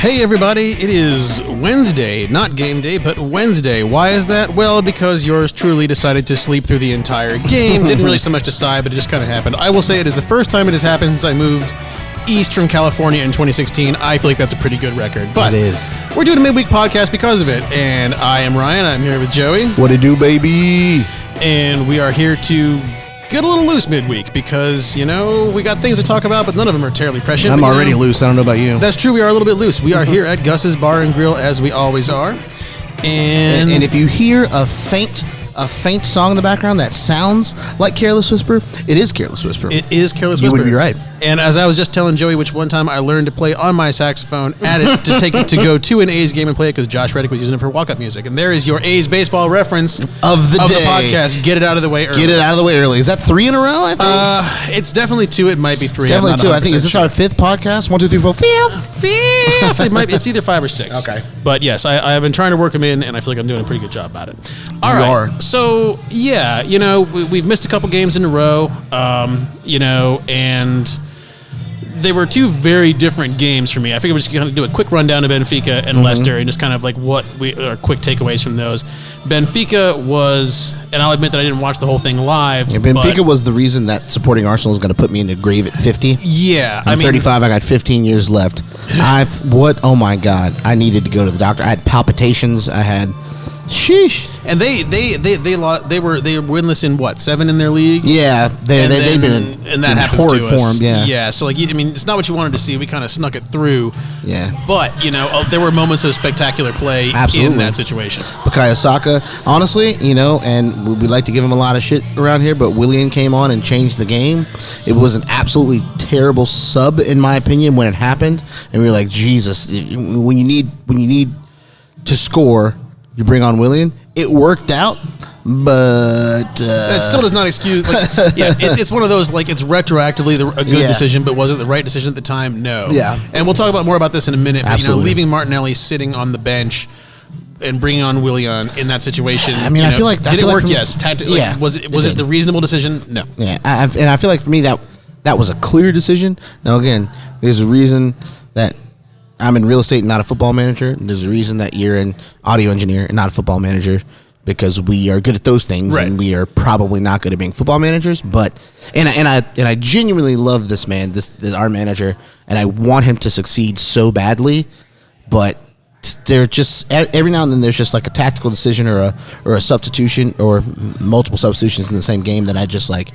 Hey everybody, it is Wednesday, not game day, but Wednesday. Why is that? Well, because yours truly decided to sleep through the entire game. Didn't really so much decide, but it just kind of happened. I will say it is the first time it has happened since I moved east from California in 2016. I feel like that's a pretty good record. But it is. We're doing a midweek podcast because of it, and I am Ryan. I'm here with Joey. What it do, baby? And we are here to get a little loose midweek because, you know, we got things to talk about, but none of them are terribly prescient. I'm already loose. I don't know about you. That's true. We are a little bit loose. We are here at Gus's Bar and Grill, as we always are. And if you hear a faint song in the background that sounds like Careless Whisper, it is Careless Whisper. It is Careless Whisper. You would be right. And as I was just telling Joey, which one time I learned to play on my saxophone, at it to take it to go to an A's game and play it because Josh Reddick was using it for walk-up music. And there is your A's baseball reference of the day. Podcast. Get it out of the way early. Get it out of the way early. Is that 3 in a row, I think? It's definitely 2. It might be 3. It's definitely 2. I think, is this our 5th podcast? 1, 2, 3, 4, 5th? It's either 5 or 6. Okay. But yes, I have been trying to work them in, and I feel like I'm doing a pretty good job about it. All you right. are. So, yeah, you know, we've missed a couple games in a row, you know, and they were 2 very different games for me. I figured we're just going to do a quick rundown of Benfica and Leicester and just kind of like what our quick takeaways from those. Benfica was, and I'll admit that I didn't watch the whole thing live. Yeah, Benfica was the reason that supporting Arsenal is going to put me in the grave at 50. Yeah. I'm 35. I got 15 years left. Oh my God. I needed to go to the doctor. I had palpitations. I had... Sheesh. And they were winless in what, 7 in their league? Yeah, they've been and that in happens horrid to us. form. Yeah. So like, I mean, it's not what you wanted to see. We kind of snuck it through. Yeah, but you know, there were moments of spectacular play in that situation. Bukayo Saka, honestly, you know, and we like to give him a lot of shit around here, but Willian came on and changed the game. It was an absolutely terrible sub, in my opinion, when it happened, and we were like, Jesus, when you need to score, you bring on Willian. It worked out, but that still does not excuse. Like, yeah, it's one of those, like, it's retroactively a good decision, but was it the right decision at the time? No. Yeah, and we'll talk about more about this in a minute. Absolutely. But, you know, leaving Martinelli sitting on the bench and bringing on Willian in that situation. I mean, I feel like did it work? Like yes. Tactically, yeah, was it the reasonable decision? No. Yeah, and I feel like for me that was a clear decision. Now again, there's a reason that I'm in real estate and not a football manager. There's a reason that you're an audio engineer and not a football manager, because we are good at those things, right, and we are probably not good at being football managers. But and I genuinely love this man, this our manager, and I want him to succeed so badly. But they're just every now and then there's just like a tactical decision or a substitution or multiple substitutions in the same game that I just like.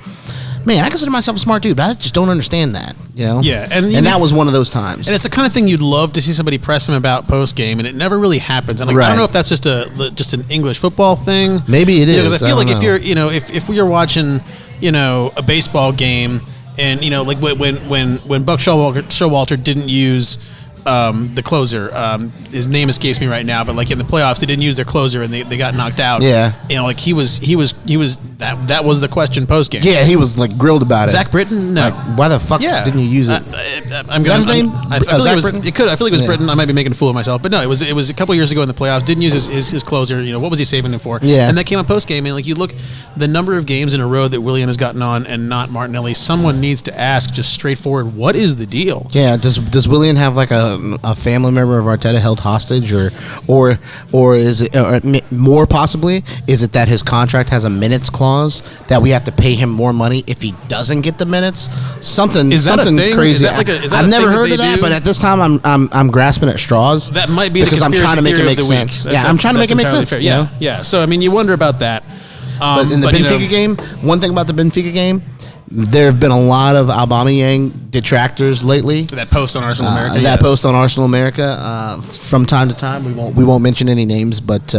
Man, I consider myself a smart dude, but I just don't understand that, you know? Yeah. And that was one of those times. And it's the kind of thing you'd love to see somebody press him about post-game, and it never really happens. And like, right. I don't know if that's just an English football thing. Maybe it is. Because I feel like if you're, you know, if we were watching, you know, a baseball game, and, you know, like when Buck Showalter didn't use the closer, his name escapes me right now, but like in the playoffs they didn't use their closer and they got knocked out. Yeah, you know, like he was that was the question post game. Yeah, he was like grilled about it. Zach Britton, no, like, why the fuck didn't you use it? I'm his name? I feel like it feel like it was Britton. I might be making a fool of myself, but no, it was a couple years ago in the playoffs. Didn't use his closer. You know, what was he saving him for? Yeah, and that came on post game, and like you look, the number of games in a row that Willian has gotten on and not Martinelli. Someone needs to ask just straightforward, what is the deal? Yeah, does Willian have like a family member of Arteta held hostage, or is it, or more possibly, is it that his contract has a minutes clause that we have to pay him more money if he doesn't get the minutes? Something crazy. I've never heard of that, but at this time I'm grasping at straws. That might be because I'm trying to make it make sense. Yeah, I'm trying to make it make sense. Yeah, yeah. So I mean, you wonder about that. But in the Benfica game, one thing about the Benfica game, there have been a lot of Aubameyang detractors lately. That post on Arsenal America. That post on Arsenal America. From time to time, we won't mention any names, but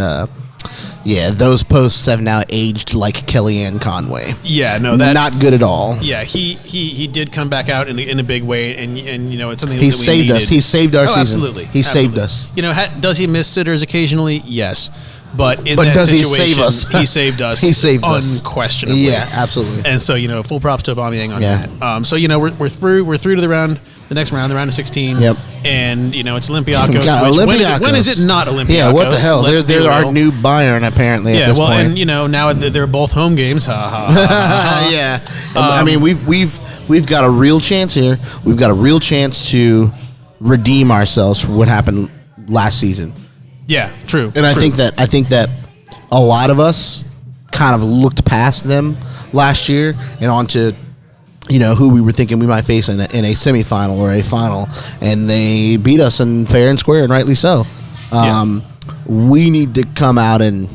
yeah, those posts have now aged like Kellyanne Conway. Yeah, no, that not good at all. Yeah, he did come back out in a big way, and you know, it's something he that we saved needed. us. He saved our season. Absolutely, he saved us. You know, does he miss sitters occasionally? Yes. But in that does situation, he save us? He saved us. He saved us unquestionably. Yeah, absolutely. And so, you know, full props to Aubameyang on that. So, you know, we're through to the round of 16. Yep. And you know, it's Olympiacos. Olympiacos. When is it not Olympiacos? Yeah, what the hell? They're our new Bayern apparently. Yeah, at this point. And you know, now they're both home games. Yeah. I mean, we've got a real chance here. We've got a real chance to redeem ourselves for what happened last season. Yeah, true. And I think that a lot of us kind of looked past them last year and onto, who we were thinking we might face in a semifinal or a final, and they beat us in fair and square, and rightly so. We need to come out and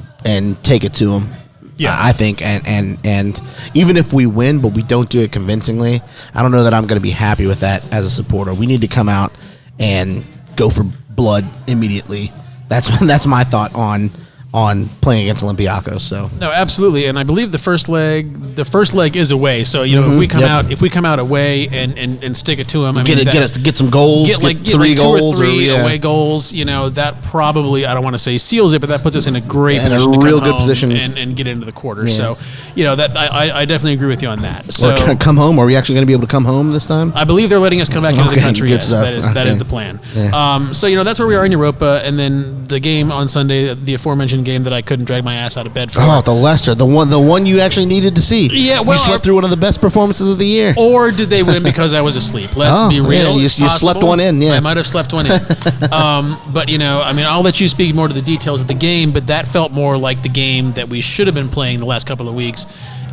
take it to them. Yeah, I think, and even if we win, but we don't do it convincingly, I don't know that I'm going to be happy with that as a supporter. We need to come out and go for blood immediately. That's my thought on playing against Olympiacos. So no, absolutely, and I believe the first leg is away. So if we come out away and stick it to them, get some goals, get 3 goals, two or three away goals. That probably, I don't want to say seals it, but that puts us in a great position, to real come good home position, and get into the quarters. Yeah. So that I definitely agree with you on that. So or come home. Are we actually going to be able to come home this time? I believe they're letting us come back into the country. Yes, stuff. That is the plan. Yeah. So that's where we are in Europa, and then the game on Sunday, the aforementioned game that I couldn't drag my ass out of bed for. Oh, the Leicester, the one you actually needed to see. Yeah, well, you slept through one of the best performances of the year. Or did they win because I was asleep? Let's be real. Yeah, you slept one in. Yeah, I might have slept one in. But I'll let you speak more to the details of the game. But that felt more like the game that we should have been playing the last couple of weeks,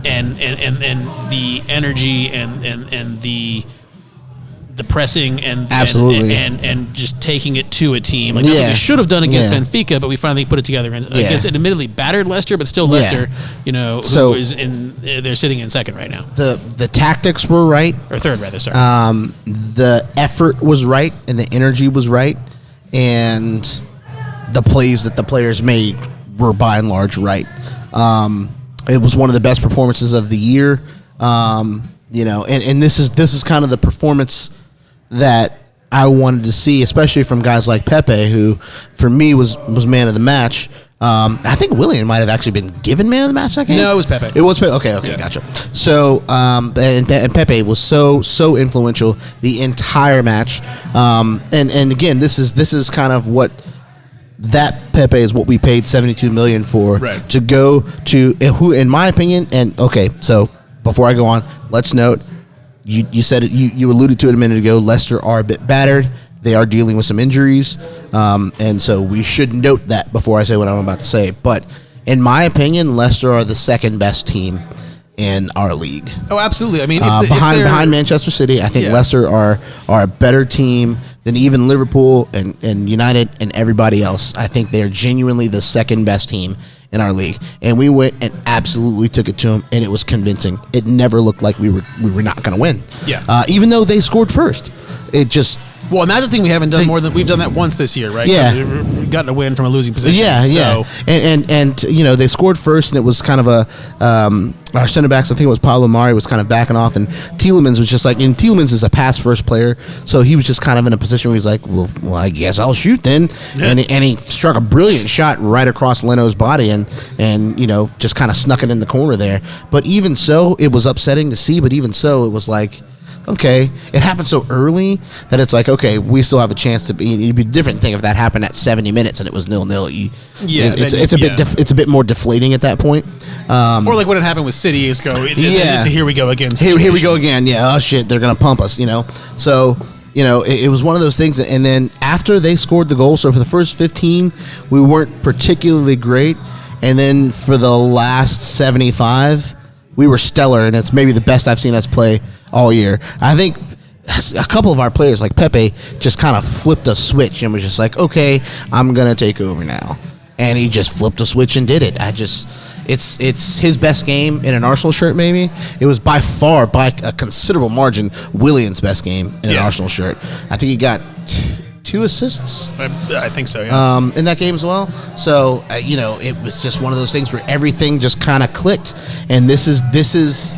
and the energy and the pressing and absolutely and just taking it to a team like that's what we should have done against Benfica, but we finally put it together against an admittedly battered Leicester, but still Leicester, who is they're sitting in second right now. The tactics were right, or third rather. Sorry. The effort was right, and the energy was right, and the plays that the players made were by and large right. It was one of the best performances of the year, and this is kind of the performance that I wanted to see, especially from guys like Pepe, who for me was man of the match. I think Willian might have actually been given man of the match that game. No, it was Pepe. It was Pepe. Okay, yeah. Gotcha. So, and Pepe was so influential the entire match. And again, this is kind of what that Pepe is what we paid $72 million for, right, to go to who, in my opinion, and okay, so before I go on, let's note. You said it. You alluded to it a minute ago. Leicester are a bit battered. They are dealing with some injuries, and so we should note that before I say what I'm about to say. But in my opinion, Leicester are the second best team in our league. Oh, absolutely. I mean, behind Manchester City, I think Leicester are a better team than even Liverpool and United and everybody else. I think they are genuinely the second best team in our league, and we went and absolutely took it to them, and it was convincing. It never looked like we were not going to win. Yeah. Even though they scored first, it just. Well, and that's the thing we haven't done more than we've done that once this year, right? Yeah, we've gotten a win from a losing position. Yeah, so. And they scored first, and it was kind of our center backs. I think it was Pablo Mari was kind of backing off, and Tielemans was just like, and Tielemans is a pass first player, so he was just kind of in a position where he's like, well, I guess I'll shoot then, and he struck a brilliant shot right across Leno's body, and just kind of snuck it in the corner there. But even so, it was upsetting to see. But even so, it was like, okay, it happened so early that it's like, okay, we still have a chance to be. It'd be a different thing if that happened at 70 minutes and it was 0-0. It's a bit more deflating at that point. Or like when it happened with City, it's a here we go again. Here we go again. Yeah, oh shit, they're gonna pump us. So it was one of those things. And then after they scored the goal, so for the first 15, we weren't particularly great, and then for the last 75, we were stellar, and it's maybe the best I've seen us play all year. I think a couple of our players, like Pepe, just kind of flipped a switch and was just like, okay, I'm going to take over now. And he just flipped a switch and did it. It's his best game in an Arsenal shirt, maybe. It was by far, by a considerable margin, Willian's best game in an Arsenal shirt. I think he got 2 assists. I think so, yeah. In that game as well. So, it was just one of those things where everything just kind of clicked. And this is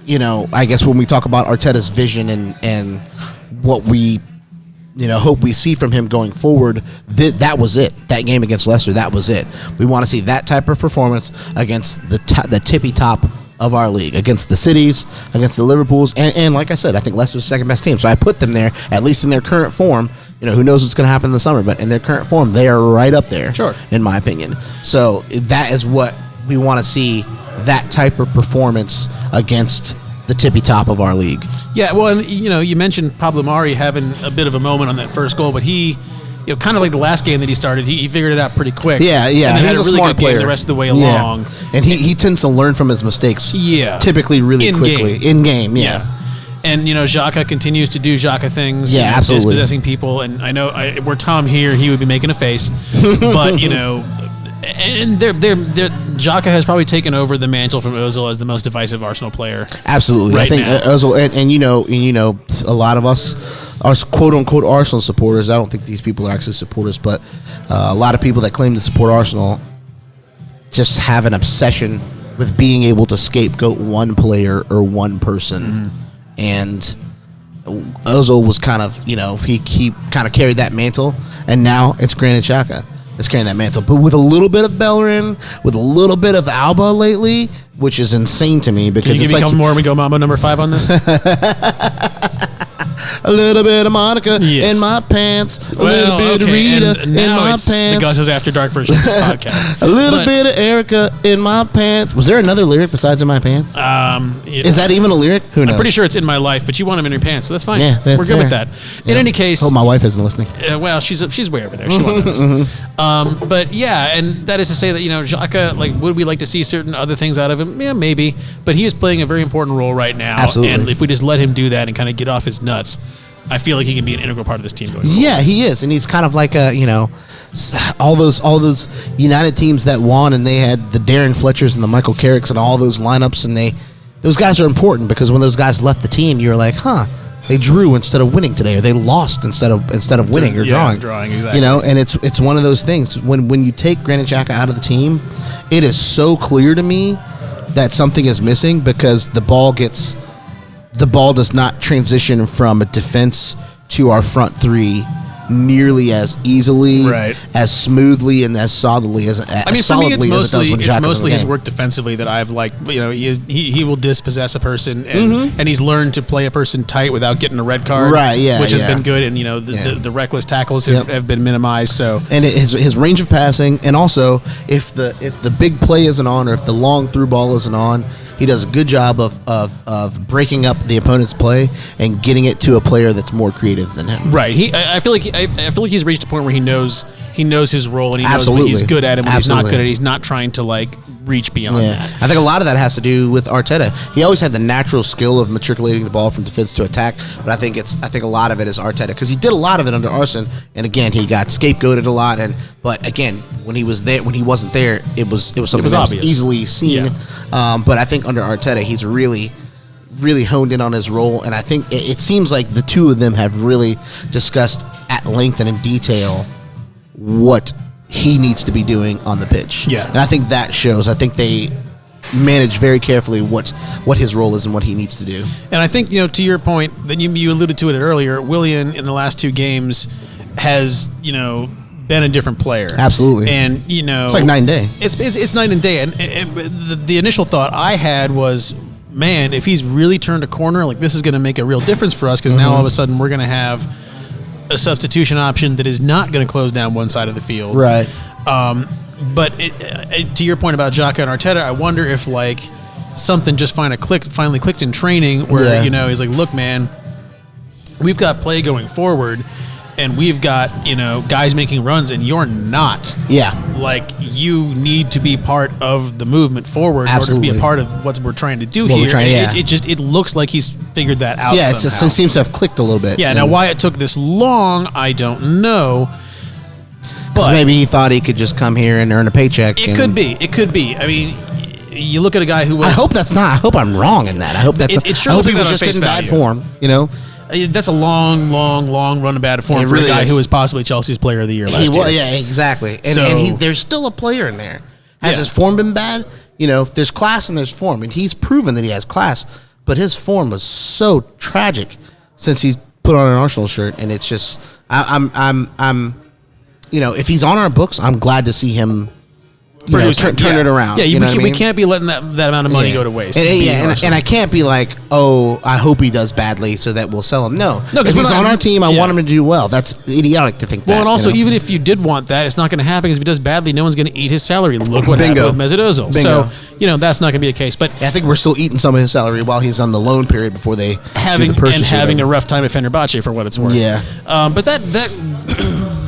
I guess when we talk about Arteta's vision and what we, hope we see from him going forward, that was it. That game against Leicester, that was it. We want to see that type of performance against the tippy top of our league, against the Cities, against the Liverpools, and like I said, I think Leicester's the second best team. So I put them there, at least in their current form. Who knows what's going to happen in the summer, but in their current form, they are right up there, sure, in my opinion. So that is what we want to see, that type of performance against the tippy top of our league. Yeah, well, and, you mentioned Pablo Mari having a bit of a moment on that first goal, but he, kind of like the last game that he started, he figured it out pretty quick. Yeah. And then He's had a really smart good player game the rest of the way along. Yeah. And he tends to learn from his mistakes. Yeah. Typically, really quickly in game. Yeah. And Xhaka continues to do Xhaka things. Yeah, absolutely. Dispossessing people, and I know were Tom here, he would be making a face, but and Xhaka has probably taken over the mantle from Ozil as the most divisive Arsenal player. Absolutely, right I think now. Ozil, and a lot of us are quote unquote Arsenal supporters. I don't think these people are actually supporters, but a lot of people that claim to support Arsenal just have an obsession with being able to scapegoat one player or one person, and Ozil was kind of he kind of carried that mantle, and now it's Granit Xhaka that's carrying that mantle, but with a little bit of Bellerin, with a little bit of Alba lately, which is insane to me because Can you give it's me a like couple more and we go Mambo number 5 on this? a little bit of Monica in my pants, a little bit of Rita in my pants. The Guzzles After Dark version of this podcast. A little bit of Erica in my pants. Was there another lyric besides in my pants? Is that even a lyric? Who knows? I'm pretty sure it's in my life, but you want them in your pants, so that's fine. Yeah, that's we're good with that. In any case, hope my wife isn't listening. Well, she's way over there. She won't notice. But yeah, and that is to say that Xhaka, like, would we like to see certain other things out of him? Yeah, maybe. But he is playing a very important role right now. Absolutely. And if we just let him do that and kind of get off his nuts, I feel like he can be an integral part of this team going forward. Yeah, he is, and he's kind of like all those United teams that won, and they had the Darren Fletchers and the Michael Carricks and all those lineups, and those guys are important because when those guys left the team, you were like, they drew instead of winning today, or they lost instead of winning or drawing. Drawing, exactly. And it's one of those things when you take Granit Xhaka out of the team, it is so clear to me that something is missing because the ball does not transition from a defense to our front three nearly as easily, right, as smoothly, and as solidly as I mean, for me, it's mostly his game. work defensively that I've liked. He will dispossess a person, and he's learned to play a person tight without getting a red card, right? Yeah, which has been good. And the reckless tackles have been minimized. So and his range of passing, and also if the big play isn't on, or if the long through ball isn't on, he does a good job of breaking up the opponent's play and getting it to a player that's more creative than him. Right. I feel like he's reached a point where he knows his role and he knows what he's good at and what he's not good at. He's not trying to reach beyond that. I think a lot of that has to do with Arteta. He always had the natural skill of matriculating the ball from defense to attack, but I think a lot of it is Arteta because he did a lot of it under Arsene, and again he got scapegoated a lot. But again, when he wasn't there, it was something that was easily seen. Yeah. But I think under Arteta, he's really honed in on his role, and I think it seems like the two of them have really discussed at length and in detail what he needs to be doing on the pitch. Yeah. And I think that shows. I think they manage very carefully what his role is and what he needs to do. And I think, to your point, that you alluded to it earlier, Willian in the last 2 games has, been a different player. Absolutely. And, it's like night and day. It's night and day. And the initial thought I had was, man, if he's really turned a corner, this is going to make a real difference for us because now all of a sudden we're going to have a substitution option that is not going to close down one side of the field. Right. But to your point about Xhaka and Arteta, I wonder if something just finally clicked in training where he's like, look, man, we've got play going forward. And we've got, guys making runs, and you're not. Yeah. You need to be part of the movement forward in order to be a part of what we're trying to do here. It looks like he's figured that out somehow. It seems to have clicked a little bit. Yeah, now why it took this long, I don't know. But maybe he thought he could just come here and earn a paycheck. It could be. I mean, you look at a guy who was... I hope I'm wrong in that. I hope that's... I hope he was just in bad form, That's a long run of bad form for a guy who was possibly Chelsea's player of the year last year. Yeah, exactly. And there's still a player in there. Has his form been bad? There's class and there's form, and he's proven that he has class. But his form was so tragic since he's put on an Arsenal shirt, and it's just I'm if he's on our books, I'm glad to see him turn it around. Yeah, you know we can't be letting that amount of money go to waste. And I can't be like, oh, I hope he does badly so that we'll sell him. No, if he's on our team, I want him to do well. That's idiotic to think that. Well, and also, even if you did want that, it's not going to happen because if he does badly, no one's going to eat his salary. Look what happened with Mesut Ozil. So, that's not going to be the case. But I think we're still eating some of his salary while he's on the loan period before they having a rough time at Fenerbahce for what it's worth. Yeah. But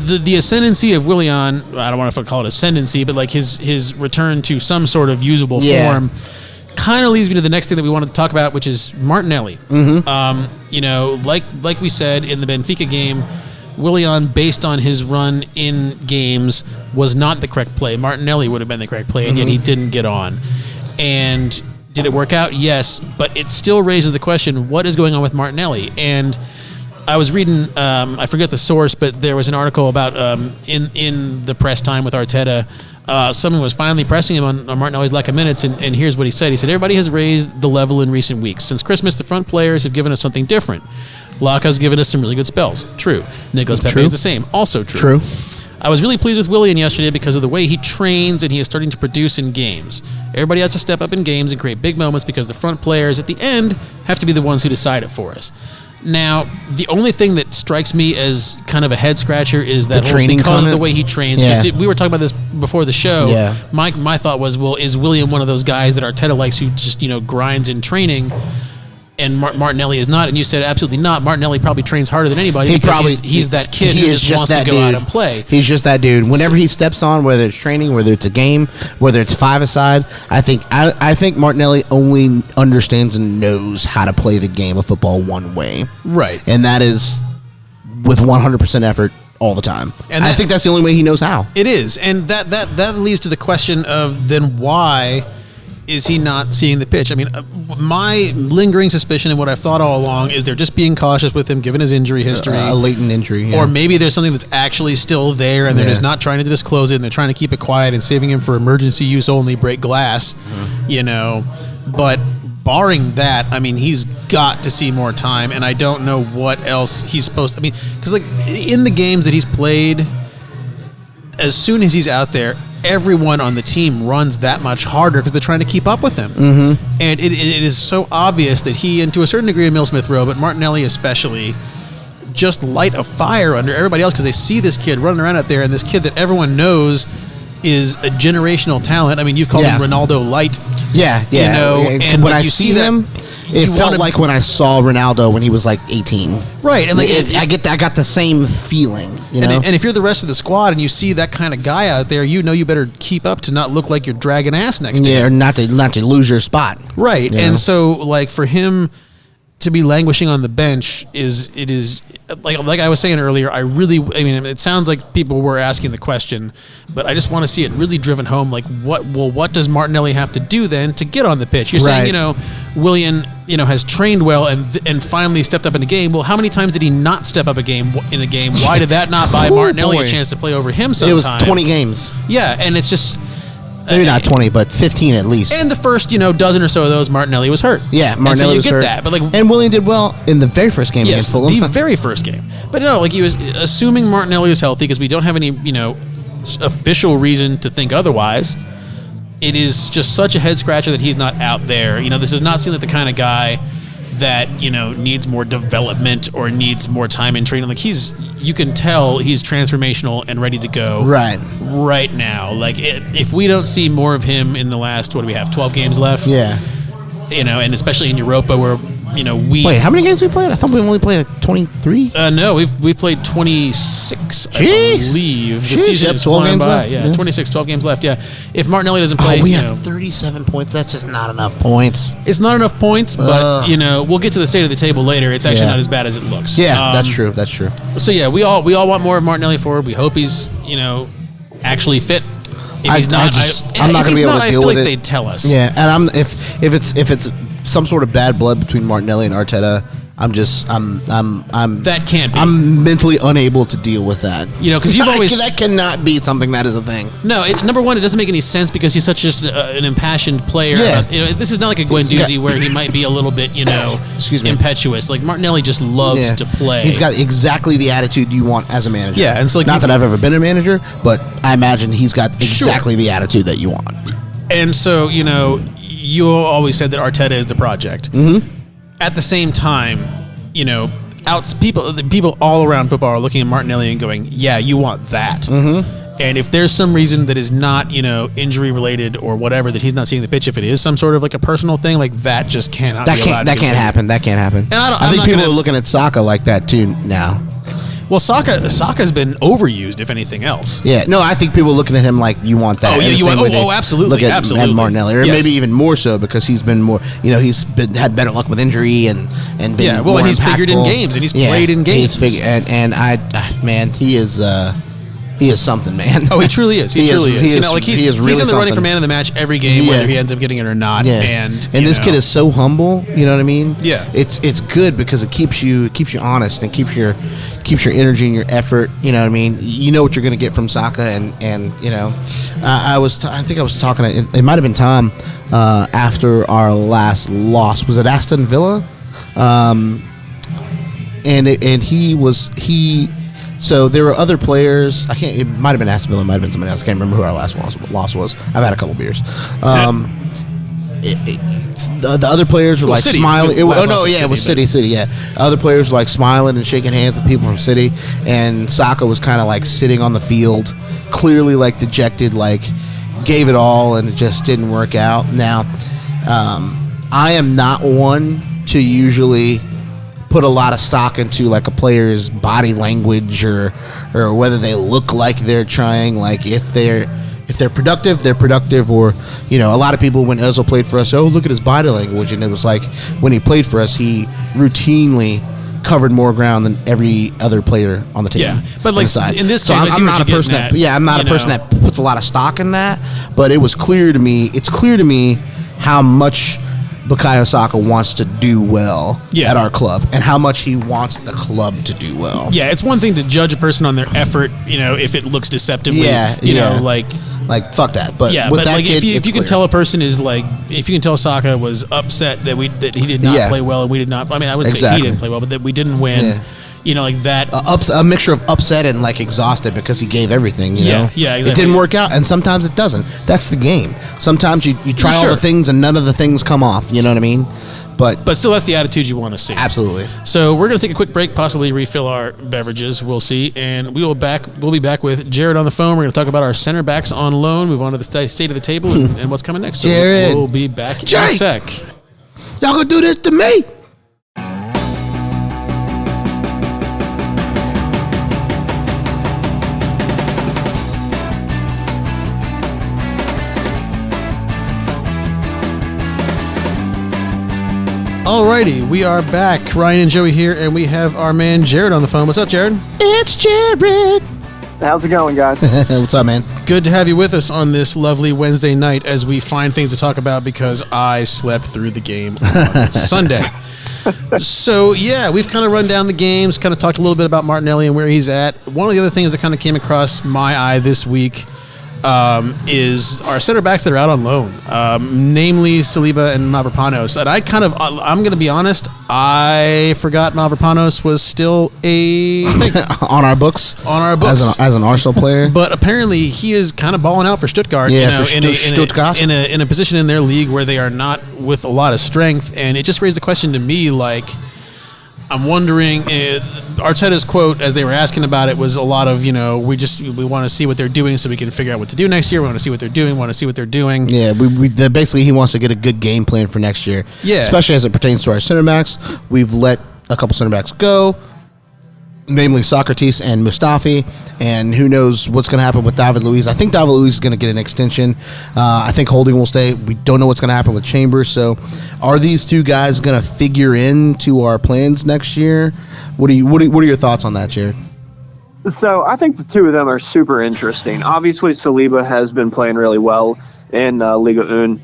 the ascendancy of Willian, I don't want to call it ascendancy, but like his return to some sort of usable form kind of leads me to the next thing that we wanted to talk about, which is Martinelli. Like we said in the Benfica game, Willian, based on his run in games, was not the correct play. Martinelli would have been the correct play, and yet he didn't get on. And did it work out? Yes, but it still raises the question, what is going on with Martinelli? And I was reading, I forget the source, but there was an article about in the press time with Arteta, someone was finally pressing him on Martinelli's lack of minutes, and here's what he said. He said, everybody has raised the level in recent weeks. Since Christmas, the front players have given us something different. Laka's given us some really good spells. True. Nicolas Pepe is the same. Also true. I was really pleased with Willian yesterday because of the way he trains and he is starting to produce in games. Everybody has to step up in games and create big moments because the front players at the end have to be the ones who decide it for us. Now, the only thing that strikes me as kind of a head scratcher is that because of the way he trains. We were talking about this before the show. Yeah. My thought was, well, is Willian one of those guys that Arteta likes who just grinds in training, and Martinelli is not? And you said absolutely not. Martinelli probably trains harder than anybody he's that kid who just wants to go out and play. He's just that dude. Whenever he steps on, whether it's training, whether it's a game, whether it's five-a-side, I think Martinelli only understands and knows how to play the game of football one way. Right. And that is with 100% effort all the time. And I think that's the only way he knows how. It is. And that leads to the question of then why is he not seeing the pitch? I mean, my lingering suspicion and what I've thought all along is they're just being cautious with him given his injury history. A latent injury. Yeah. Or maybe there's something that's actually still there and they're just not trying to disclose it and they're trying to keep it quiet and saving him for emergency use only, break glass, But barring that, I mean, he's got to see more time, and I don't know what else he's supposed to. I mean, because like in the games that he's played, as soon as he's out there, everyone on the team runs that much harder because they're trying to keep up with him. Mm-hmm. And it is so obvious that he, and to a certain degree, Emile Smith Rowe, but Martinelli especially, just light a fire under everybody else because they see this kid running around out there, and this kid that everyone knows is a generational talent. I mean, you've called him Ronaldo Light. Yeah. And when I see him, it felt like when I saw Ronaldo when he was like 18. Right, and like I got the same feeling. And if you're the rest of the squad and you see that kind of guy out there, you better keep up to not look like you're dragging ass next to him. Yeah, or not to lose your spot. Right, and so like for him to be languishing on the bench is like I was saying earlier. I mean, it sounds like people were asking the question, but I just want to see it really driven home. Like, what does Martinelli have to do then to get on the pitch? You're saying, Willian, has trained well and finally stepped up in a game. Well, how many times did he not step up in a game? Why did that not buy Martinelli a chance to play over him sometime? It was 20 games. Yeah, and it's just. Maybe not 20, but 15 at least. And the first, dozen or so of those, Martinelli was hurt. Yeah, Martinelli was hurt. So you get that. But and Willian did well in the very first game against Fulham. The very first game. But no, like he was assuming Martinelli was healthy because we don't have any, official reason to think otherwise. It is just such a head scratcher that he's not out there. This does not seem like the kind of guy that needs more development or needs more time in training. Like you can tell he's transformational and ready to go right now. Like if we don't see more of him in the last, what do we have, 12 games left? Yeah. And especially in Europa where Wait, how many games we played? I thought we only played 23. No, we've played 26. I believe the season is flying by. Left. Yeah, 26, 12 games left. Yeah, if Martinelli doesn't play, we have 37 points. That's just not enough points. It's not enough points, but we'll get to the state of the table later. It's actually not as bad as it looks. Yeah, that's true. That's true. So yeah, we all want more of Martinelli forward. We hope he's actually fit. If he's not, I'm not going to be able to deal with it. I feel like they'd tell us. Yeah, and if it's some sort of bad blood between Martinelli and Arteta, I'm That can't be. I'm mentally unable to deal with that. Because you've always that cannot be something that is a thing. No, number one, it doesn't make any sense because he's such just an impassioned player. Yeah. This is not like a Guendouzi where he might be a little bit, Excuse me. impetuous. Like Martinelli just loves to play. He's got exactly the attitude you want as a manager. Yeah, and so not that I've ever been a manager, but I imagine he's got exactly the attitude that you want. And so, you always said that Arteta is the project. Mm-hmm. At the same time, people all around football are looking at Martinelli and going, "Yeah, you want that." Mm-hmm. And if there's some reason that is not, injury related or whatever, that he's not seeing the pitch, if it is some sort of like a personal thing, like that just cannot. That can't happen. That can't happen. And I think people are looking at Saka like that too now. Well, Saka's been overused, if anything else. Yeah, no, I think people are looking at him like you want that. Oh, yeah, you want. Oh, absolutely, look at Martinelli, or yes. maybe even more so because he's been more. Had better luck with injury and been more and he's impactful. figured in games and he's played in games. He is something, man. Oh, he truly is. He truly is. He is really he's in the running something. for man of the match every game, whether he ends up getting it or not. Yeah. And this kid is so humble. You know what I mean? Yeah. It's good because it keeps you honest and keeps your energy and your effort. You know what I mean? You know what you're going to get from Saka, and I think I was talking. It might have been Tom after our last loss. Was it Aston Villa? So there were other players. It might have been Aston Villa, it might have been somebody else. I can't remember who our last loss was. I've had a couple beers. The other players were City. smiling. It was City. Yeah, other players were smiling and shaking hands with people from City, and Saka was kind of sitting on the field, clearly dejected, gave it all, and it just didn't work out. Now, I am not one to usually put a lot of stock into a player's body language or whether they look like they're trying. If they're productive, they're productive. Or a lot of people, when Ozil played for us, look at his body language, and it was when he played for us, he routinely covered more ground than every other player on the team. Yeah, but in this case, I'm not a person that. Yeah, I'm not a person that puts a lot of stock in that. But it was clear to me. It's clear to me how much Bukayo Saka wants to do well at our club, and how much he wants the club to do well. Yeah, it's one thing to judge a person on their effort, if it looks deceptively. Fuck that. But with that kid, if you can tell a person is if you can tell Saka was upset that he did not play well and we did not. I mean, I wouldn't say he didn't play well, but that we didn't win. Yeah. That a mixture of upset and exhausted because he gave everything. Yeah, exactly. It didn't work out, and sometimes it doesn't. That's the game. Sometimes you try all the things and none of the things come off. You know what I mean? But still, that's the attitude you want to see. Absolutely. So we're going to take a quick break, possibly refill our beverages. We'll see, and we'll be back with Jared on the phone. We're going to talk about our center backs on loan. Move on to the state of the table and what's coming next. So Jared, we'll be back in a sec. Y'all gonna do this to me? Alrighty, we are back. Ryan and Joey here, and we have our man Jared on the phone. What's up, Jared? It's Jared. How's it going, guys? What's up, man? Good to have you with us on this lovely Wednesday night as we find things to talk about because I slept through the game on Sunday. So, yeah, we've kind of run down the games, kind of talked a little bit about Martinelli and where he's at. One of the other things that kind of came across my eye this week is our center backs that are out on loan, namely Saliba and Mavropanos. And I'm going to be honest, I forgot Mavropanos was still a thing. on our books as an Arsenal player. But apparently he is kind of balling out for Stuttgart. Yeah, for Stuttgart. In a position in their league where they are not with a lot of strength. And it just raised the question to me, I'm wondering, Arteta's quote as they were asking about it was a lot of, we want to see what they're doing so we can figure out what to do next year. We want to see what they're doing, Yeah, basically he wants to get a good game plan for next year. Yeah. Especially as it pertains to our center backs. We've let a couple center backs go, namely Socrates and Mustafi, and who knows what's going to happen with David Luiz. I think David Luiz is going to get an extension. I think Holding will stay. We don't know what's going to happen with Chambers. So are these two guys going to figure into our plans next year? What are your thoughts on that, Jared? So I think the two of them are super interesting. Obviously, Saliba has been playing really well. in Liga Un,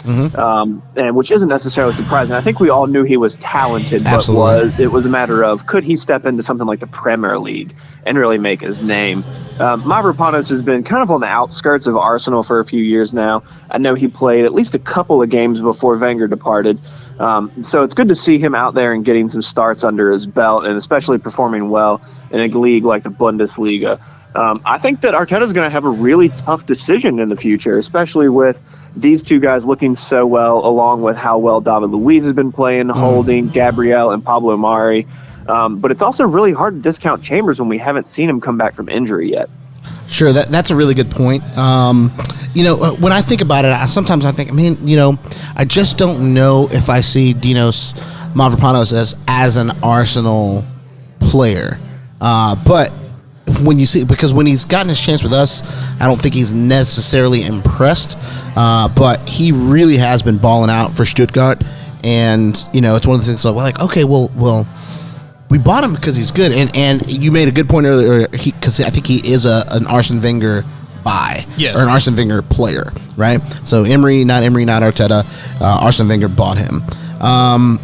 and which isn't necessarily surprising. I think we all knew he was talented, but it was a matter of could he step into something like the Premier League and really make his name. Mavropanos has been kind of on the outskirts of Arsenal for a few years now. I know he played at least a couple of games before Wenger departed. So it's good to see him out there and getting some starts under his belt, and especially performing well in a league like the Bundesliga. I think that Arteta's going to have a really tough decision in the future, especially with these two guys looking so well, along with how well David Luiz has been playing, Holding, Gabriel, and Pablo Mari. But it's also really hard to discount Chambers when we haven't seen him come back from injury yet. Sure, that's a really good point. When I think about it, sometimes I think, I just don't know if I see Dinos Mavropanos as an Arsenal player. But when you see, because when he's gotten his chance with us, I don't think he's necessarily impressed. But he really has been balling out for Stuttgart, and it's one of the things like, okay, well, we bought him because he's good, and you made a good point earlier because I think he is an Arsene Wenger buy, or an Arsene Wenger player, right? So Emery, not Arteta, Arsene Wenger bought him.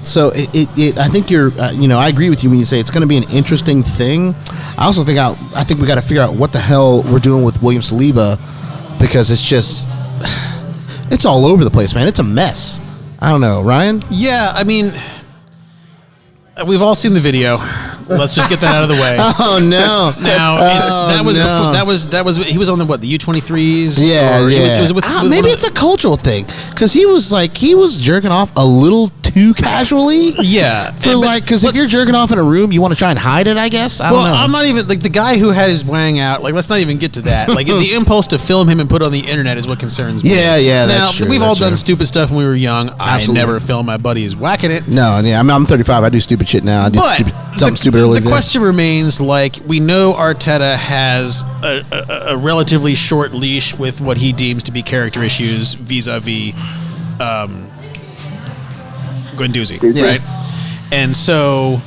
So I think I agree with you when you say it's going to be an interesting thing. I also think I think we got to figure out what the hell we're doing with William Saliba, because it's all over the place, man. It's a mess. I don't know, Ryan. Yeah, I mean, we've all seen the video. Let's just get that out of the way. Oh no! Now that was he was on the U23s. Yeah. Maybe it's a cultural thing, because he was jerking off a little too casually. Yeah, because if you're jerking off in a room, you want to try and hide it, I guess. I don't know. I'm not even the guy who had his wang out. Let's not even get to that. The impulse to film him and put it on the internet is what concerns me. Yeah, that's true. We've all done stupid stuff when we were young. Absolutely. I never filmed my buddies whacking it. No, yeah, I'm 35. I do stupid shit now. I do something stupid earlier. The question remains, we know Arteta has a relatively short leash with what he deems to be character issues vis-a-vis Guendouzi, right? And so,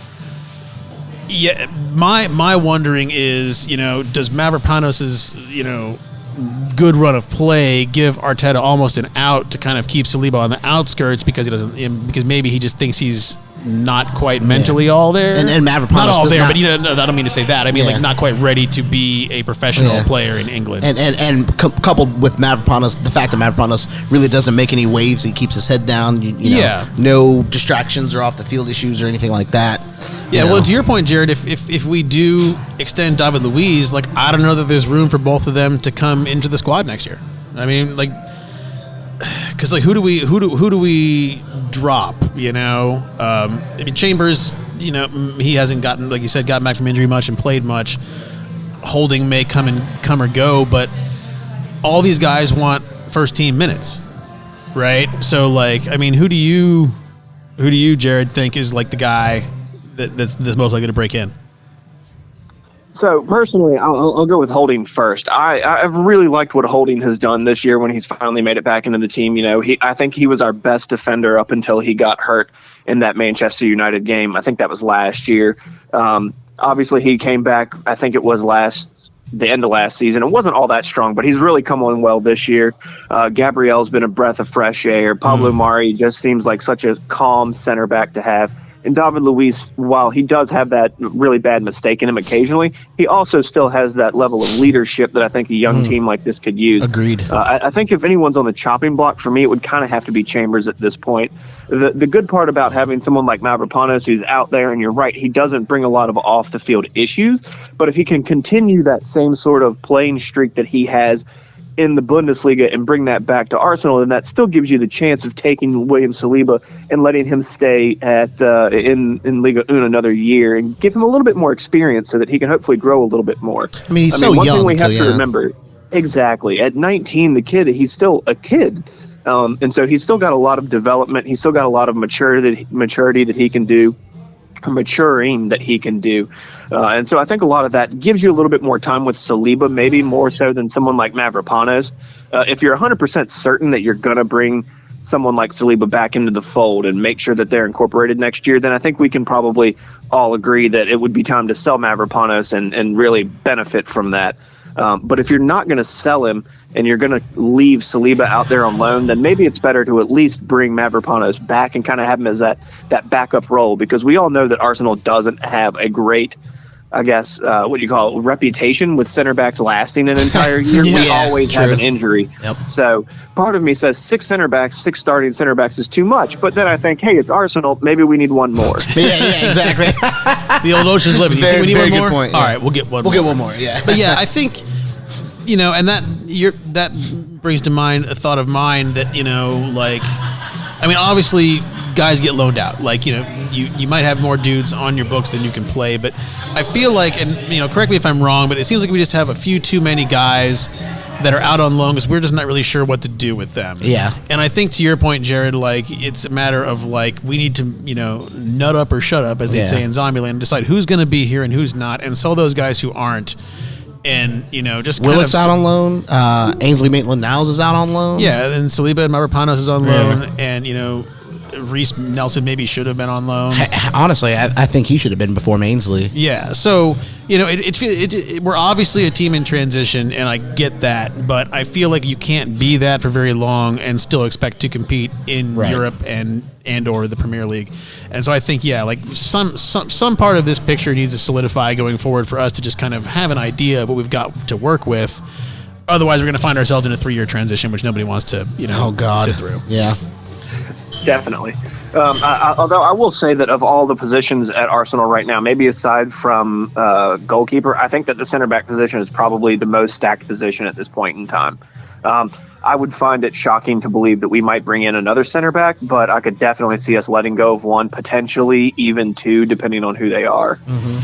yeah, my wondering is, does Mavropanos' good run of play give Arteta almost an out to kind of keep Saliba on the outskirts because because maybe he just thinks he's not quite mentally all there, and Mavropanos not all there, but I don't mean to say that. I mean not quite ready to be a professional player in England. And coupled with Mavropanos, the fact that Mavropanos really doesn't make any waves, he keeps his head down. No distractions or off the field issues or anything like that. Yeah, well, to your point, Jared, if we do extend David Luiz, I don't know that there's room for both of them to come into the squad next year. I mean, because who do we drop? I mean, Chambers, he hasn't gotten, like you said, gotten back from injury much and played much. Holding may come or go, but all these guys want first team minutes, right? So I mean, who do you, Jared, think is the guy that's most likely to break in? So personally, I'll go with Holding first. I've really liked what Holding has done this year when he's finally made it back into the team. I think he was our best defender up until he got hurt in that Manchester United game. I think that was last year. Obviously, he came back. I think it was the end of last season. It wasn't all that strong, but he's really come on well this year. Gabriel's been a breath of fresh air. Pablo Mari just seems like such a calm center back to have. And David Luiz, while he does have that really bad mistake in him occasionally, he also still has that level of leadership that I think a young team like this could use. Agreed. I think if anyone's on the chopping block, for me, it would kind of have to be Chambers at this point. The good part about having someone like Mavropanos who's out there, and you're right, he doesn't bring a lot of off-the-field issues, but if he can continue that same sort of playing streak that he has in the Bundesliga and bring that back to Arsenal, then that still gives you the chance of taking William Saliba and letting him stay in Liga Un another year and give him a little bit more experience so that he can hopefully grow a little bit more. I mean, he's so one young. One thing we have to remember, exactly, at 19, he's still a kid. And so he's still got a lot of development. He's still got a lot of maturity that he can do. Maturing that he can do. And so I think a lot of that gives you a little bit more time with Saliba, maybe more so than someone like Mavropanos. If you're 100% certain that you're going to bring someone like Saliba back into the fold and make sure that they're incorporated next year, then I think we can probably all agree that it would be time to sell Mavropanos and really benefit from that. But if you're not going to sell him and you're going to leave Saliba out there on loan, then maybe it's better to at least bring Mavropanos back and kind of have him as that backup role, because we all know that Arsenal doesn't have a great, I guess, reputation with center backs lasting an entire year. We always have an injury. Yep. So part of me says 6 starting center backs is too much. But then I think, hey, it's Arsenal. Maybe we need one more. yeah, exactly. The old ocean's living. You think we need one more? Point, yeah. All right, we'll get one more. We'll get one more, yeah. But yeah, I think, and that brings to mind a thought of mine that, obviously guys get loaned out. Like, you might have more dudes on your books than you can play, but I feel like, and correct me if I'm wrong, but it seems like we just have a few too many guys that are out on loan because we're just not really sure what to do with them. Yeah. And I think to your point, Jared, like, it's a matter of like, we need to, nut up or shut up, as they'd say in Zombieland, decide who's going to be here and who's not, and sell those guys who aren't. And, just Willock's out on loan. Ainsley Maitland-Niles is out on loan. Yeah, and Saliba and Mavropanos is on loan. And, Reece Nelson maybe should have been on loan. Honestly, I think he should have been before Ainsley. Yeah, so we're obviously a team in transition, and I get that, but I feel like you can't be that for very long and still expect to compete in Europe and or the Premier League. And so I think like some part of this picture needs to solidify going forward for us to just kind of have an idea of what we've got to work with. Otherwise, we're going to find ourselves in a 3-year transition, which nobody wants to sit through. Yeah. Definitely. Although I will say that of all the positions at Arsenal right now, maybe aside from goalkeeper, I think that the center back position is probably the most stacked position at this point in time. I would find it shocking to believe that we might bring in another center back, but I could definitely see us letting go of one, potentially even 2, depending on who they are. Mm-hmm.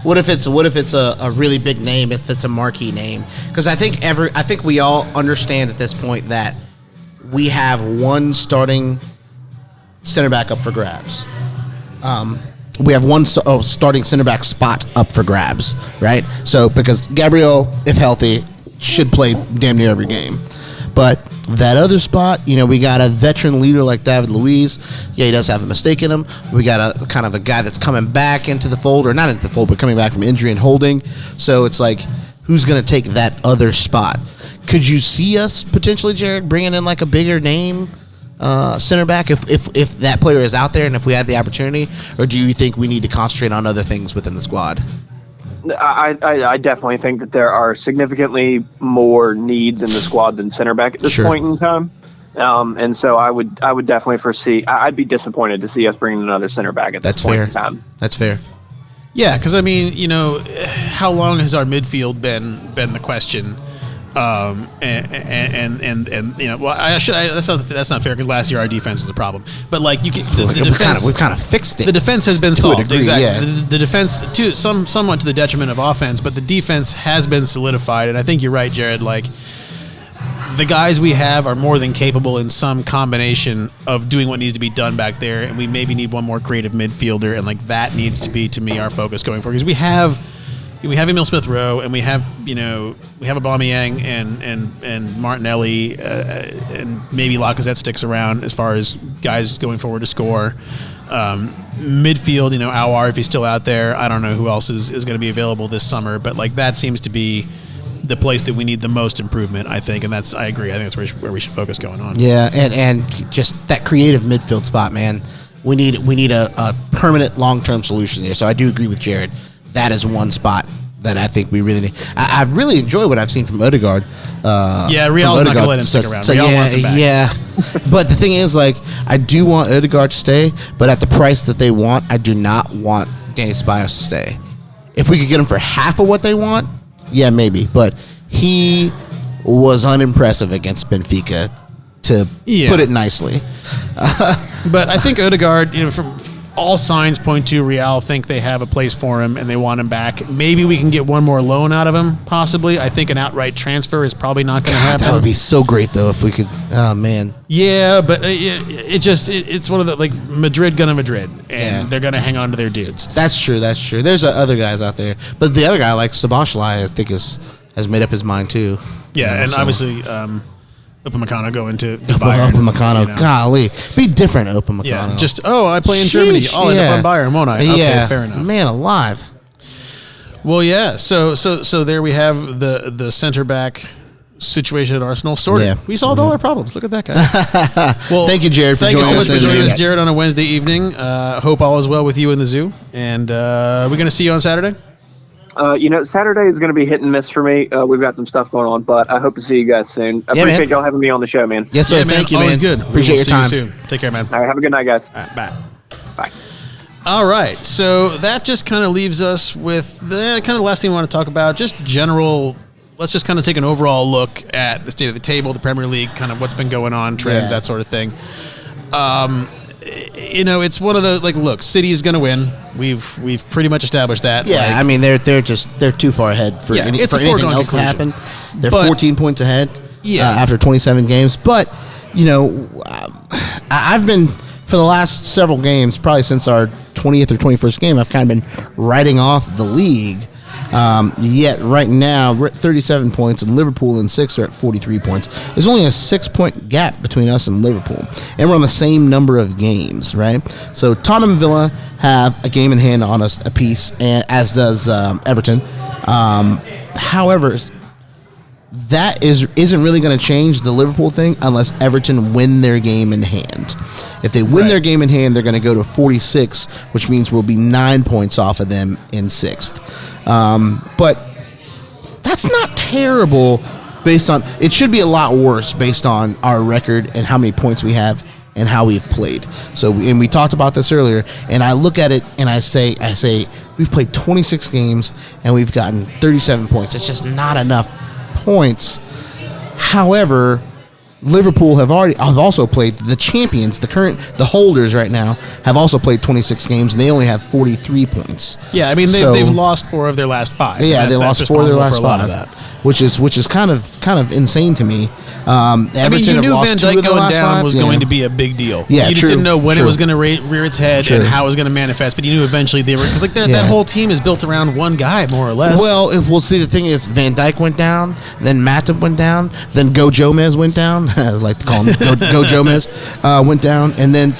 What if it's a really big name? If it's a marquee name? Because I think we all understand at this point that we have one starting center back up for grabs. We have one starting center back spot up for grabs, right? So because Gabriel, if healthy, should play damn near every game. But that other spot, we got a veteran leader like David Luiz. Yeah, he does have a mistake in him. We got a kind of a guy that's coming back into the fold, or not into the fold, but coming back from injury and holding. So it's like, who's going to take that other spot? Could you see us potentially, Jared, bringing in like a bigger name center back if that player is out there and if we had the opportunity, or do you think we need to concentrate on other things within the squad? I definitely think that there are significantly more needs in the squad than center back at this point in time. And so I would definitely foresee. I'd be disappointed to see us bringing another center back at this point in time. That's fair. Yeah, because how long has our midfield been the question? Well, that's not fair because last year our defense was a problem. But like the defense, we've kind of fixed it. The defense has been solved. Degree, exactly. Yeah. The defense somewhat to the detriment of offense, but the defense has been solidified. And I think you're right, Jared. Like, the guys we have are more than capable in some combination of doing what needs to be done back there, and we maybe need one more creative midfielder, and like that needs to be, to me, our focus going forward, because we have Emile Smith-Rowe, and we have Aubameyang and Martinelli, and maybe Lacazette sticks around as far as guys going forward to score. Midfield, Aouar, if he's still out there, I don't know who else is going to be available this summer, but like that seems to be the place that we need the most improvement, I think, and I agree. I think that's where we should focus going on. Yeah, and just that creative midfield spot, man. We need a permanent long-term solution there. So I do agree with Jared. That is one spot that I think we really need. I really enjoy what I've seen from Odegaard. Real's not going to let him stick around. Real wants him back. Yeah, but the thing is, like, I do want Odegaard to stay, but at the price that they want, I do not want Danny Ceballos to stay. If we could get him for half of what they want, yeah, maybe. But he was unimpressive against Benfica, to put it nicely. But I think Odegaard, from all signs point to Real think they have a place for him and they want him back. Maybe we can get one more loan out of him, possibly. I think an outright transfer is probably not going to happen. That would be so great, though, if we could. Oh, man. Yeah, but it's one of the, like, Madrid gonna Madrid, and they're going to hang on to their dudes. That's true. There's other guys out there. But the other guy, like Szoboszlai, I think has made up his mind, too. Yeah, obviously... Upamecano going to Bayern. Upamecano, golly. Be different, Upamecano. Yeah, I play in Germany. I'll end up on Bayern, won't I? Okay, fair enough. Man alive. Well, yeah. So there we have the center back situation at Arsenal sorted. Yeah. We solved all our problems. Look at that guy. Well, thank you, Jared, for joining us. Thank you so much for joining us, Jared, on a Wednesday evening. Hope all is well with you in the zoo. And we're going to see you on Saturday? Saturday is going to be hit and miss for me. We've got some stuff going on, but I hope to see you guys soon. I appreciate y'all having me on the show, man. Yes, sir. Yeah, thank you, man. Always good. Appreciate your time. See you soon. Take care, man. All right, have a good night, guys. All right, bye. Bye. All right, so that just kind of leaves us with the kind of last thing we want to talk about, just general. Let's just kind of take an overall look at the state of the table, the Premier League, kind of what's been going on, trends, that sort of thing. It's one of the look, City is going to win. We've pretty much established that. Yeah, I mean they're too far ahead for anything else to happen. They're 14 points ahead. After 27 games, but I've been. For the last several games, probably since our 20th or 21st game, I've kind of been writing off the league. Yet right now, we're at 37 points, and Liverpool and 6 are at 43 points. There's only a 6-point gap between us and Liverpool, and we're on the same number of games, right? So Tottenham and Villa have a game in hand on us apiece, and as does Everton. However, that isn't really going to change the Liverpool thing unless Everton win their game in hand. If they win their game in hand, they're going to go to 46, which means we'll be 9 points off of them in 6th. But that's not terrible based on... It should be a lot worse based on our record and how many points we have and how we've played. And we talked about this earlier, and I look at it and I say, we've played 26 games and we've gotten 37 points. It's just not enough points. However, Liverpool have also played the champions, the holders right now have also played 26 games and they only have 43 points. Yeah, I mean they've lost 4 of their last 5. Yeah, they lost 4 of their last 5, which is kind of insane to me. Everton you knew Van Dijk going down was going to be a big deal. Yeah, you just didn't know when it was going to rear its head and how it was going to manifest, but you knew eventually they were, because that whole team is built around one guy more or less. Well, we'll see. The thing is, Van Dijk went down, then Matip went down, then Go Jomez went down. I like to call him Go Jomez went down, and then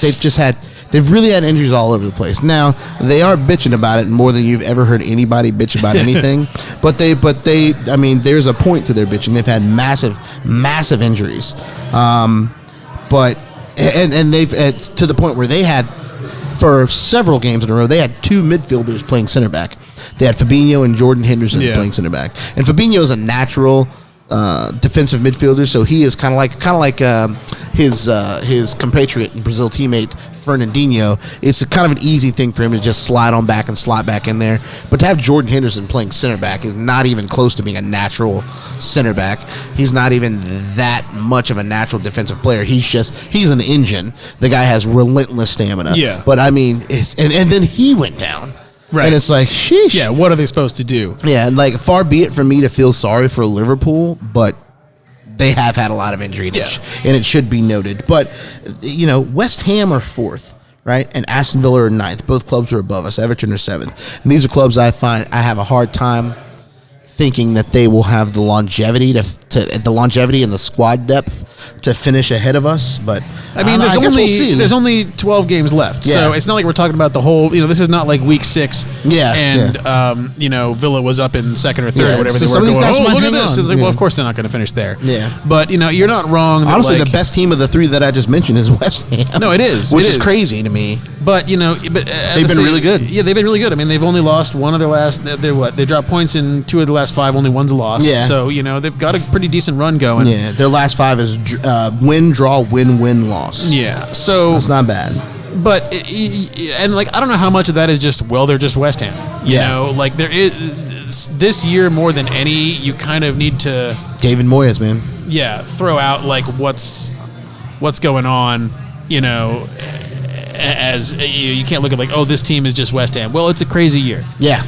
they've really had injuries all over the place. Now, they are bitching about it more than you've ever heard anybody bitch about anything. but I mean, there's a point to their bitching. They've had massive injuries. But they've to the point where they had, for several games in a row, they had 2 midfielders playing center back. They had Fabinho and Jordan Henderson playing center back. And Fabinho is a natural defensive midfielder, so he is kind of like his compatriot and Brazil teammate Fernandinho. It's kind of an easy thing for him to just slide on back and slot back in there. But to have Jordan Henderson playing center back is not even close to being a natural center back. He's not even that much of a natural defensive player. He's an engine. The guy has relentless stamina. Yeah. But I mean, and then he went down. Right. And it's like, sheesh. Yeah, what are they supposed to do? Yeah, and far be it for me to feel sorry for Liverpool, but they have had a lot of injury, and it should be noted. But, West Ham are 4th, right? And Aston Villa are 9th. Both clubs are above us. Everton are 7th. And these are clubs I find I have a hard time thinking that they will have the longevity and the squad depth to finish ahead of us. But I mean, there's only 12 games left, so it's not like we're talking about the whole. This is not like week 6. Villa was up in 2nd or 3rd or whatever. So they were going, look at this. It's like, well, of course they're not going to finish there. Yeah, but you're not wrong. Honestly, the best team of the 3 that I just mentioned is West Ham. No, it is, which is crazy to me. But they've been really good. Yeah, they've been really good. I mean, they've only lost 1 of their last. They dropped points in 2 of the last 5. Only 1's a loss. Yeah. So they've got a pretty decent run going. Yeah, their last 5 is win, draw, win, loss. Yeah, so that's not bad. But I don't know how much of that is just they're just West Ham. You know, there is this year more than any. You kind of need to David Moyes, man. Yeah, throw out what's going on. As you can't look at this team is just West Ham. Well, it's a crazy year. Yeah.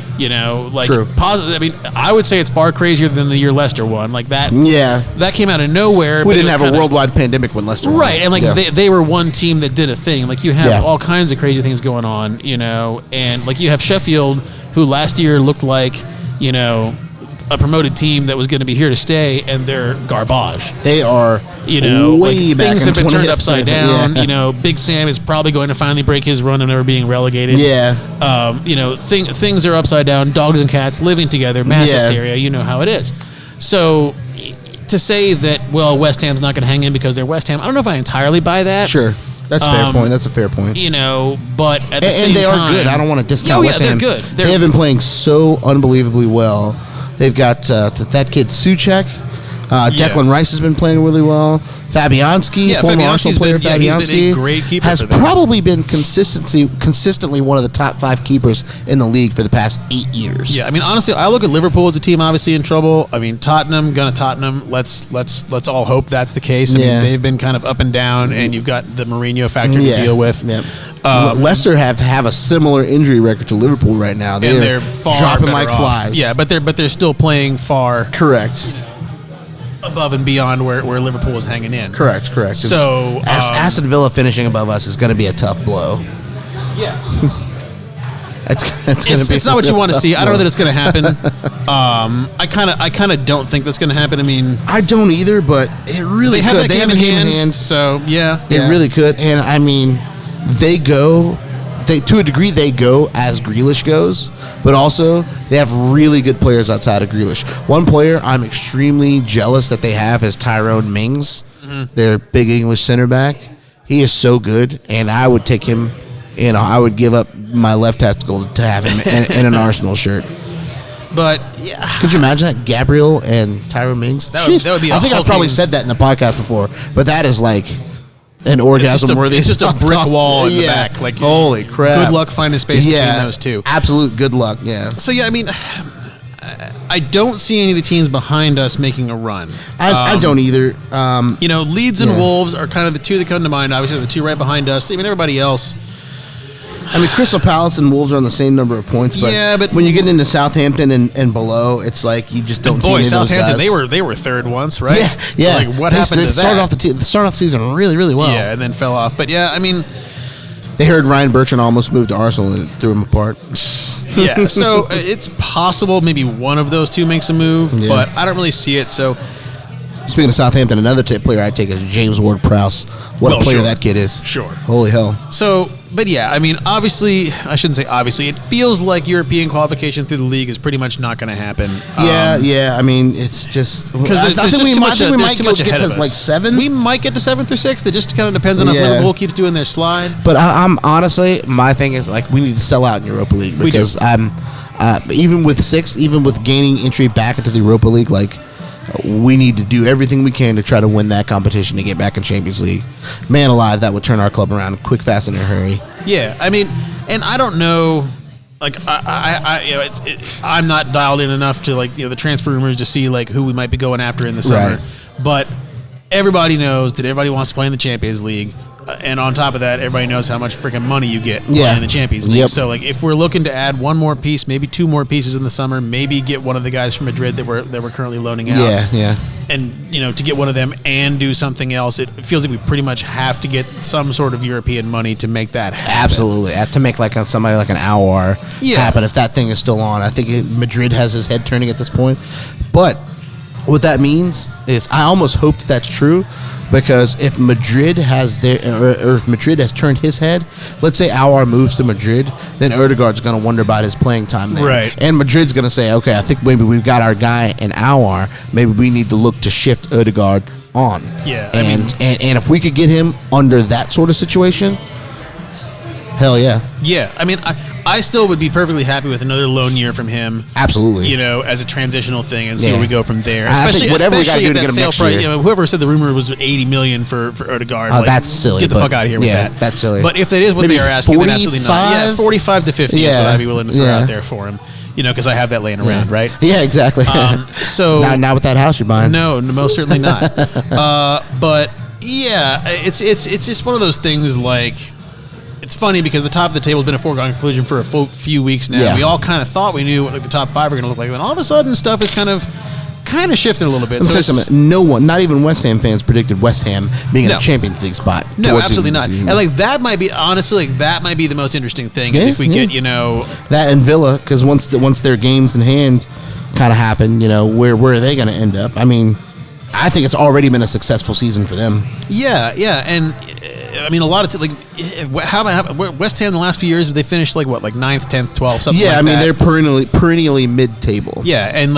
True. Positive. I mean, I would say it's far crazier than the year Leicester won. That. Yeah. That came out of nowhere. We didn't have a worldwide pandemic when Leicester won. Right, and they were one team that did a thing. You have all kinds of crazy things going on. And you have Sheffield, who last year looked like a promoted team that was going to be here to stay, and they're garbage. They are You know, way back things in have been turned 20th. upside down. Yeah. You know, Big Sam is probably going to finally break his run of never being relegated. Yeah. You know, things are upside down. Dogs and cats living together, mass Yeah. hysteria. You know how it is. So to say that, well, West Ham's not going to hang in because they're West Ham, I don't know if I entirely buy that. Sure. That's a fair point. That's a fair point. You know, but at the same and they time, are good. I don't want to discount West Ham. They're good. They have been playing so unbelievably well. They've got that kid Souček. Declan Rice has been playing really well. Fabianski, former Arsenal player, he's been a great keeper has for them. probably been consistently one of the top 5 keepers in the league for the past 8 years. Yeah, I mean, honestly, I look at Liverpool as a team obviously in trouble. I mean, Tottenham. Let's all hope that's the case. I mean, they've been kind of up and down, and you've got the Mourinho factor to deal with. Yeah. Leicester have a similar injury record to Liverpool right now. They're far dropping better like off. flies. Yeah, but they're still playing far correct. Above and beyond where Liverpool is hanging in. Correct. So Aston Villa finishing above us is going to be a tough blow. Yeah. It's not what you want to see. I don't know that it's going to happen. I kind of don't think that's going to happen. I mean, I don't either, but it really they have could. that game in hand. So it really could. And I mean, to a degree they go as Grealish goes, but also they have really good players outside of Grealish. One player I'm extremely jealous that they have is Tyrone Mings, their big English center back. He is so good, and I would take him. You know, I would give up my left testicle to have him in an Arsenal shirt. But yeah, could you imagine that, Gabriel and Tyrone Mings? That would be. I think I've probably said that in the podcast before, but that is like an orgasm worthy. It's just a brick wall in the back. Like, holy crap! Good luck finding space between those two. Absolute good luck. Yeah. So yeah, I mean, I don't see any of the teams behind us making a run. I don't either. You know, Leeds and Wolves are kind of the two that come to mind. Obviously, the two right behind us. Even everybody else. I mean, Crystal Palace and Wolves are on the same number of points, but when you get into Southampton and below, it's like you just don't see any of those Southampton, guys. they were third once, right? Yeah. Like, what happened to that? Started off the season really, really well. Yeah, and then fell off. But yeah, I mean, they heard Ryan Bertrand almost moved to Arsenal and it threw him apart. Yeah, so it's possible maybe one of those two makes a move, but I don't really see it. So. Speaking of Southampton, another player I take is James Ward-Prowse. What a player that kid is. Sure. Holy hell. So, but yeah, I mean, obviously, I shouldn't say obviously, it feels like European qualification through the league is pretty much not going to happen. Yeah. I mean, it's just... Because I think we might get to like 7. We might get to 7th or 6th. It just kind of depends on if Liverpool keeps doing their slide. But I'm honestly, my thing is like we need to sell out in Europa League because even with 6th, even with gaining entry back into the Europa League, like... we need to do everything we can to try to win that competition to get back in Champions League. Man alive, that would turn our club around quick, fast, and in a hurry. Yeah, I mean, and I don't know, like I'm not dialed in enough to like the transfer rumors to see like who we might be going after in the summer, but everybody knows that everybody wants to play in the Champions League. And on top of that, everybody knows how much freaking money you get playing in the Champions League. So, like, if we're looking to add one more piece, maybe 2 more pieces in the summer, maybe get one of the guys from Madrid that we're currently loaning out. Yeah. And to get one of them and do something else, it feels like we pretty much have to get some sort of European money to make that happen. Absolutely, to make like somebody like an Aouar happen if that thing is still on. I think Madrid has his head turning at this point, but what that means is I almost hope that's true. Because if Madrid has if Madrid has turned his head, let's say Aouar moves to Madrid, then Ødegaard's going to wonder about his playing time there. Right. And Madrid's going to say, okay, I think maybe we've got our guy in Aouar. Maybe we need to look to shift Ødegaard on. Yeah. And if we could get him under that sort of situation, hell yeah. Yeah. I mean, I still would be perfectly happy with another loan year from him. Absolutely. As a transitional thing and see where we go from there. Especially whatever we got to do to get him next year. Whoever said the rumor was $80 million for Ødegaard. Oh, that's silly. Get the fuck out of here with that. That's silly. But if that is what maybe they are asking, then absolutely not. Yeah, 45 to 50 is what I'd be willing to throw out there for him. Because I have that laying around, right? Yeah, exactly. So not with that house you're buying. No, most certainly not. But yeah, it's just one of those things like. It's funny because the top of the table has been a foregone conclusion for a few weeks now. Yeah. We all kind of thought we knew what the top 5 were going to look like, and all of a sudden stuff is kind of shifting a little bit. No one, not even West Ham fans, predicted West Ham being in a Champions League spot. No, absolutely not. And that might be honestly, that might be the most interesting thing is if we get that and Villa, because once their games in hand kind of happen, where are they going to end up? I mean. I think it's already been a successful season for them. Yeah, and I mean a lot of how West Ham in the last few years have they finished like 9th, 10th, 12th, something like that. Yeah, I mean they're perennially mid-table. Yeah, and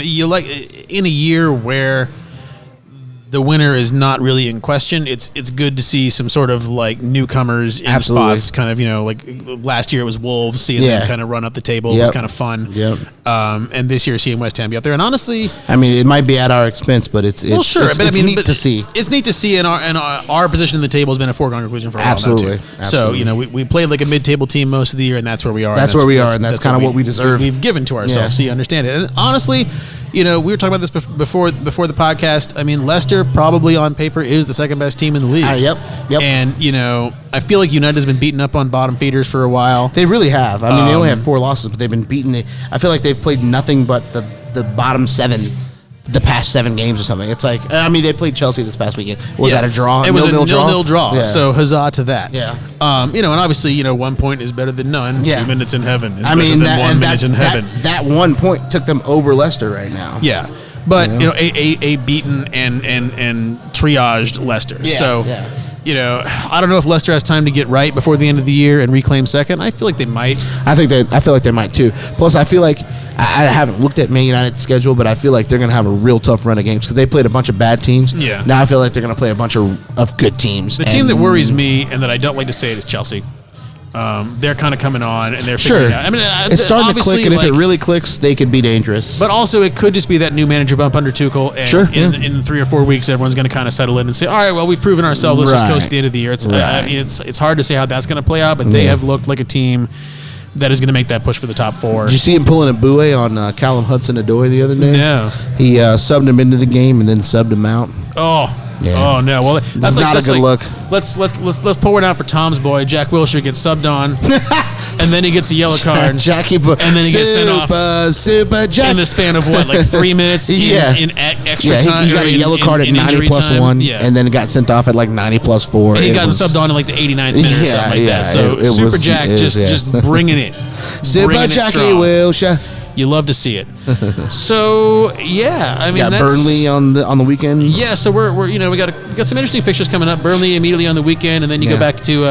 you like in a year where the winner is not really in question. It's good to see some sort of like newcomers in spots. Kind of like last year it was Wolves, seeing them kind of run up the table. It was kind of fun. Yep. And this year seeing West Ham be up there. And honestly, I mean it might be at our expense, but it's neat to see. It's neat to see, and our position in the table has been a foregone conclusion for a while now too. Absolutely. So we played like a mid-table team most of the year, and that's where we are. That's where we are, and that's kind of what we deserve. We've given to ourselves, so you understand it. And honestly, we were talking about this before the podcast. I mean, Leicester probably on paper is the second best team in the league. Yep. And I feel like United has been beaten up on bottom feeders for a while. They really have. I mean, they only have 4 losses, but they've been beaten. I feel like they've played nothing but the bottom 7 the past 7 games or something. It's like, I mean, they played Chelsea this past weekend. Was that a draw? It was a nil-nil draw. Yeah. So huzzah to that. Yeah. And obviously, 1 point is better than none. Yeah. 2 minutes in heaven is better than 1 minute in heaven. That 1 point took them over Leicester right now. Yeah. But a beaten and triaged Leicester. Yeah, so I don't know if Leicester has time to get right before the end of the year and reclaim second. I feel like they might. I feel like they might too. Plus, I feel like I haven't looked at Man United's schedule, but I feel like they're going to have a real tough run of games because they played a bunch of bad teams. Yeah. Now I feel like they're going to play a bunch of good teams. The team that worries me and that I don't like to say it is Chelsea. They're kind of coming on and they're figuring it out. I mean, it's starting to click, and if it really clicks, they could be dangerous. But also, it could just be that new manager bump under Tuchel, and in 3 or 4 weeks, everyone's going to kind of settle in and say, "All right, well, we've proven ourselves. Let's just coach to the end of the year." It's hard to say how that's going to play out, but they have looked like a team that is going to make that push for the top 4. Did you see him pulling a buoy on Callum Hudson-Odoi the other day? No. He subbed him into the game and then subbed him out. Oh. Yeah. Oh no! Well, that's not a good look. Let's pour one out for Tom's boy. Jack Wilshere gets subbed on, and then he gets a yellow card. Jackie, and then he gets sent off. Super Jack. In the span of what, like 3 minutes? in extra time. He got a yellow card at 90 plus 1, and then got sent off at like 90 plus 4. And he got subbed on in like the 89th minute or something like that. So Super Jack just bringing it. Super Jackie Wilshere. You love to see it. So I mean, got Burnley on the weekend. Yeah, so we're we got some interesting fixtures coming up. Burnley immediately on the weekend, and then you go back to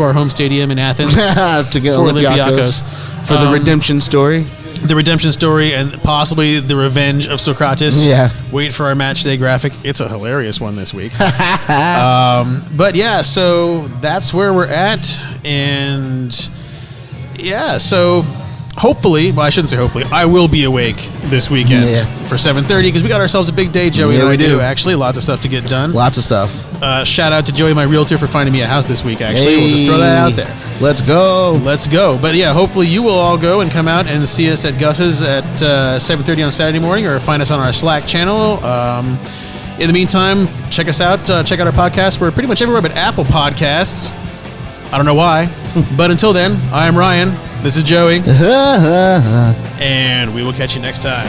our home stadium in Athens to get Olympiacos for the redemption story. The redemption story and possibly the revenge of Socrates. Yeah. Wait for our match day graphic. It's a hilarious one this week. But yeah, so that's where we're at, and so. Hopefully, well, I shouldn't say hopefully, I will be awake this weekend for 7:30 because we got ourselves a big day, Joey. Yeah, we do. Actually, lots of stuff to get done. Lots of stuff. Shout out to Joey, my realtor, for finding me a house this week, actually. We'll just throw that out there. Let's go. But yeah, hopefully you will all go and come out and see us at Gus's at 7:30 on Saturday morning, or find us on our Slack channel. In the meantime, check us out. Check out our podcast. We're pretty much everywhere but Apple Podcasts. I don't know why. But until then, I am Ryan. This is Joey. And we will catch you next time.